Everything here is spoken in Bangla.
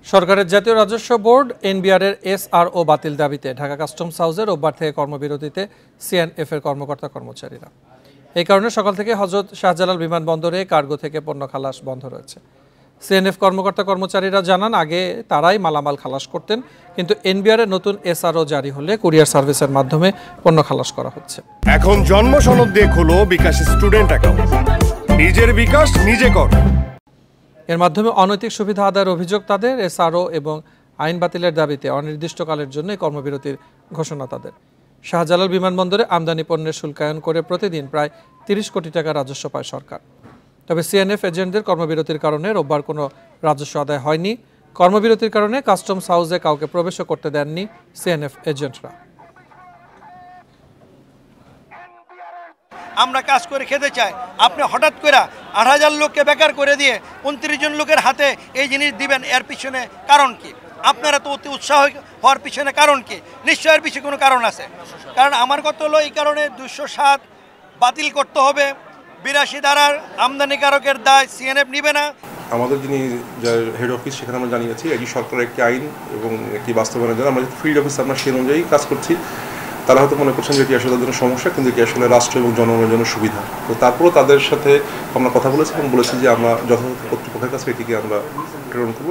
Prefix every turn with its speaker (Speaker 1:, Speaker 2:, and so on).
Speaker 1: সরকারের জাতীয় রাজস্ব বোর্ড এনবিআরের এসআরও বাতিল দাবিতে ঢাকা কাস্টমস হাউসে রোববার থেকে কর্মবিরতিতে সিএনএফ এর কর্মকর্তা কর্মচারীরা। এই কারণে সকাল থেকে হযরত শাহজালাল বিমানবন্দরে কার্গো থেকে পণ্য খালাস বন্ধ রয়েছে। সিএনএফ কর্মকর্তা কর্মচারীরা জানান, আগে তারাই মালামাল খালাস করতেন, কিন্তু এনবিআরের নতুন এসআরও জারি হলে কুরিয়ার সার্ভিসের মাধ্যমে পণ্য খালাস করা হচ্ছে।
Speaker 2: এখন জন্ম সনদ দিয়ে খোলো বিকাশ স্টুডেন্ট অ্যাকাউন্ট, নিজের বিকাশ নিজে কর।
Speaker 1: এর মাধ্যমে অনৈতিক সুবিধা আদায়ের অভিযোগ তাদের। এসআরও এবং আইন বাতিলের দাবিতে অনির্দিষ্টকালের জন্য কর্মবিরতির ঘোষণা তাদের। শাহজালাল বিমানবন্দরে আমদানি পণ্যের শুল্কায়ন করে প্রতিদিন প্রায় ৩০ কোটি টাকা রাজস্ব পায় সরকার। তবে সিএনএফ এজেন্টদের কর্মবিরতির কারণে রোববার কোনো রাজস্ব আদায় হয়নি। কর্মবিরতির কারণে কাস্টমস হাউসে কাউকে প্রবেশও করতে দেননি সিএনএফ এজেন্টরা।
Speaker 3: আমরা কাজ করে খেতে চাই, আপনি হঠাৎ করে ৮,০০০ লোককে বেকার করে দিয়ে ২৯ জন লোকের হাতে এই জিনিস দিবেন, এর পিছনে কারণ কি? আপনারা তো অতি উৎসাহ হওয়ার পিছনে কারণ কি? নিশ্চয় এর পিছনে কোনো কারণ আছে। কারণ আমার কথা হলো এই কারণে ২০৭ বাতিল করতে হবে। ৮২ ধারার আমদানিকারকের দায় সিএনএফ নিবে না।
Speaker 4: আমাদের যিনি হেড অফিস, সেখানে আমরা জানিয়েছি এটি সরকারের একটি আইন এবং একটি বাস্তবায়নের জন্য আমরা ফিল্ড অফিস আমরা সেই অনুযায়ী কাজ করছি। তারা হয়তো মনে করছেন যে এটি আসলে তাদের জন্য সমস্যা, কিন্তু এটি আসলে রাষ্ট্র এবং জনগণের জন্য সুবিধা। তো তারপরেও তাদের সাথে আমরা কথা বলেছি এবং বলেছি যে আমরা যথাযথ কর্তৃপক্ষের কাছে এটিকে আমরা প্রেরণ করব।